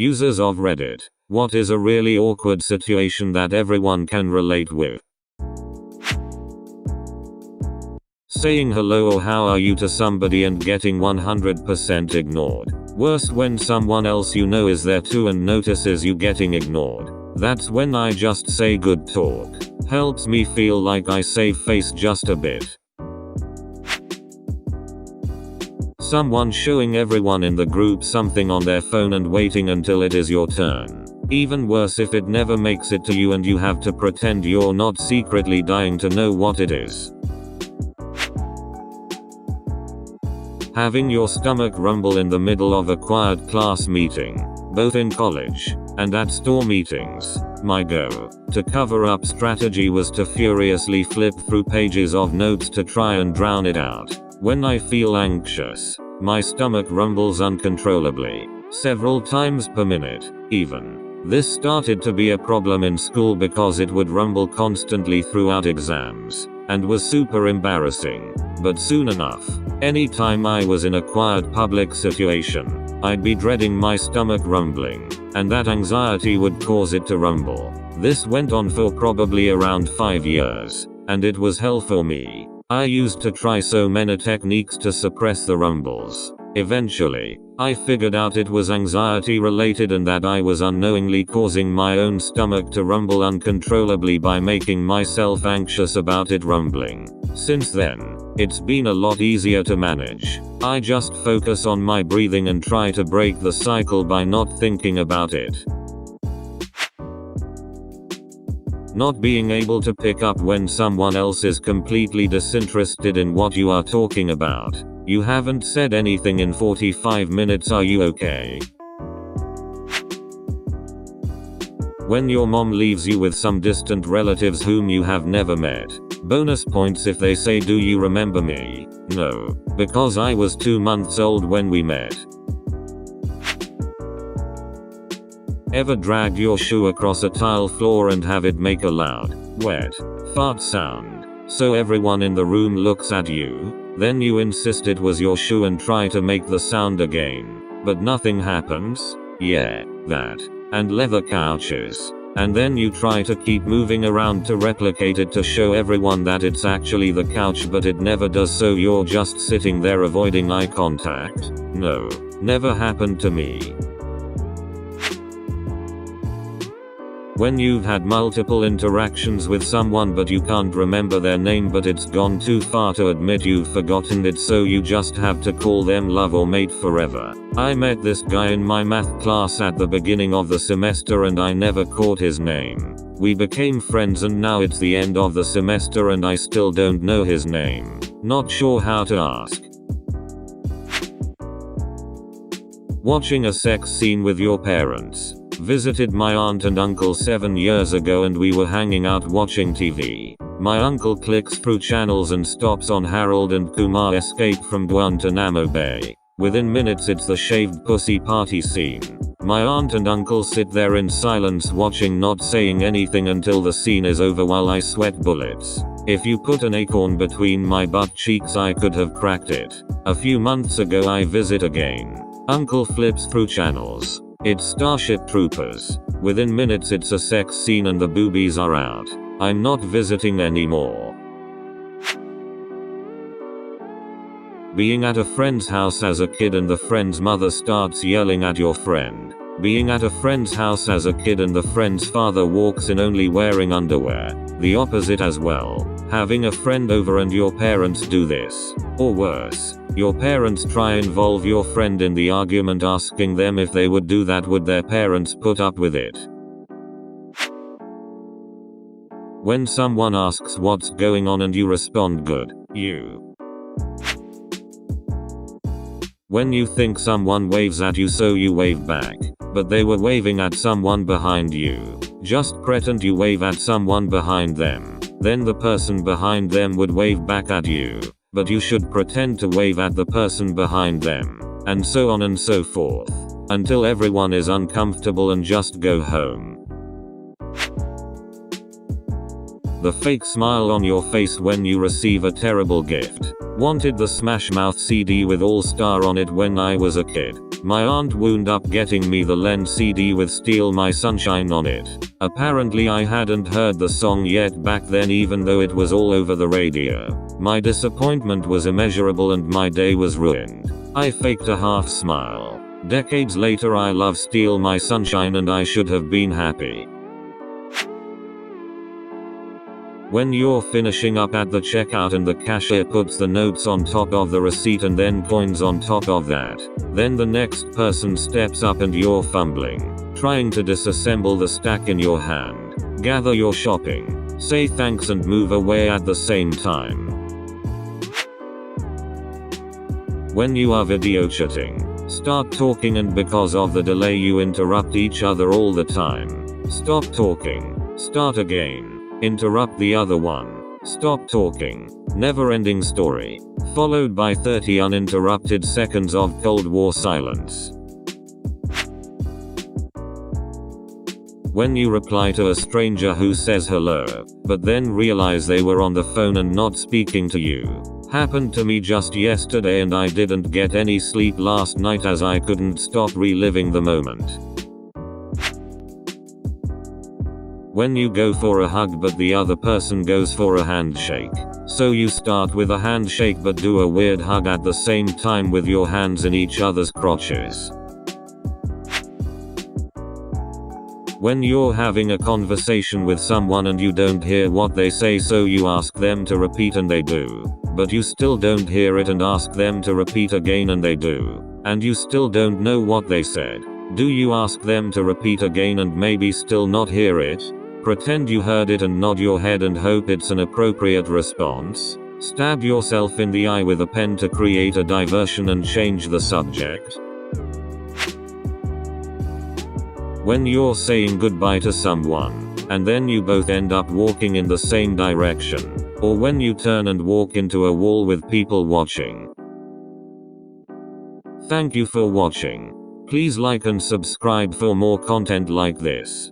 Users of Reddit, what is a really awkward situation that everyone can relate with? Saying hello or how are you to somebody and getting 100% ignored. Worse when someone else you know is there too and notices you getting ignored. That's when I just say good talk. Helps me feel like I save face just a bit. Someone showing everyone in the group something on their phone and waiting until it is your turn. Even worse if it never makes it to you and you have to pretend you're not secretly dying to know what it is. Having your stomach rumble in the middle of a quiet class meeting, both in college and at store meetings. My go-to cover-up strategy was to furiously flip through pages of notes to try and drown it out. When I feel anxious, my stomach rumbles uncontrollably, several times per minute, even. This started to be a problem in school because it would rumble constantly throughout exams, and was super embarrassing. But soon enough, anytime I was in a quiet public situation, I'd be dreading my stomach rumbling, and that anxiety would cause it to rumble. This went on for probably around 5 years, and it was hell for me. I used to try so many techniques to suppress the rumbles. Eventually, I figured out it was anxiety related and that I was unknowingly causing my own stomach to rumble uncontrollably by making myself anxious about it rumbling. Since then, it's been a lot easier to manage. I just focus on my breathing and try to break the cycle by not thinking about it. Not being able to pick up when someone else is completely disinterested in what you are talking about. You haven't said anything in 45 minutes, are you okay? When your mom leaves you with some distant relatives whom you have never met. Bonus points if they say, "Do you remember me?" No, because I was 2 months old when we met. Ever dragged your shoe across a tile floor and have it make a loud, wet, fart sound, so everyone in the room looks at you? Then you insist it was your shoe and try to make the sound again, but nothing happens? Yeah, that. And leather couches. And then you try to keep moving around to replicate it to show everyone that it's actually the couch, but it never does, so you're just sitting there avoiding eye contact? No, never happened to me. When you've had multiple interactions with someone but you can't remember their name, but it's gone too far to admit you've forgotten it, so you just have to call them love or mate forever. I met this guy in my math class at the beginning of the semester and I never caught his name. We became friends and now it's the end of the semester and I still don't know his name. Not sure how to ask. Watching a sex scene with your parents. Visited my aunt and uncle 7 years ago and we were hanging out watching TV. My uncle clicks through channels and stops on Harold and Kumar Escape from Guantanamo Bay. Within minutes it's the shaved pussy party scene. My aunt and uncle sit there in silence watching, not saying anything until the scene is over while I sweat bullets. If you put an acorn between my butt cheeks I could have cracked it. A few months ago I visit again. Uncle flips through channels. It's Starship Troopers. Within minutes it's a sex scene and the boobies are out. I'm not visiting anymore. Being at a friend's house as a kid and the friend's mother starts yelling at your friend. Being at a friend's house as a kid and the friend's father walks in only wearing underwear. The opposite as well. Having a friend over and your parents do this. Or worse, your parents try involve your friend in the argument, asking them if they would do that, would their parents put up with it? When someone asks what's going on and you respond good, you. When you think someone waves at you so you wave back, but they were waving at someone behind you. Just pretend you wave at someone behind them. Then the person behind them would wave back at you, but you should pretend to wave at the person behind them, and so on and so forth, until everyone is uncomfortable and just go home. The fake smile on your face when you receive a terrible gift. Wanted the Smash Mouth CD with All Star on it when I was a kid. My aunt wound up getting me the Len CD with Steal My Sunshine on it. Apparently I hadn't heard the song yet back then even though it was all over the radio. My disappointment was immeasurable and my day was ruined. I faked a half smile. Decades later I love Steal My Sunshine and I should have been happy. When you're finishing up at the checkout and the cashier puts the notes on top of the receipt and then coins on top of that, then the next person steps up and you're fumbling, trying to disassemble the stack in your hand. Gather your shopping, say thanks and move away at the same time. When you are video chatting, start talking and because of the delay you interrupt each other all the time. Stop talking, start again. Interrupt the other one. Stop talking. Never-ending story. Followed by 30 uninterrupted seconds of Cold War silence. When you reply to a stranger who says hello, but then realize they were on the phone and not speaking to you. Happened to me just yesterday and I didn't get any sleep last night as I couldn't stop reliving the moment. When you go for a hug but the other person goes for a handshake. So you start with a handshake but do a weird hug at the same time with your hands in each other's crotches. When you're having a conversation with someone and you don't hear what they say so you ask them to repeat and they do. But you still don't hear it and ask them to repeat again and they do. And you still don't know what they said. Do you ask them to repeat again and maybe still not hear it? Pretend you heard it and nod your head and hope it's an appropriate response? Stab yourself in the eye with a pen to create a diversion and change the subject? When you're saying goodbye to someone, and then you both end up walking in the same direction, or when you turn and walk into a wall with people watching. Thank you for watching. Please like and subscribe for more content like this.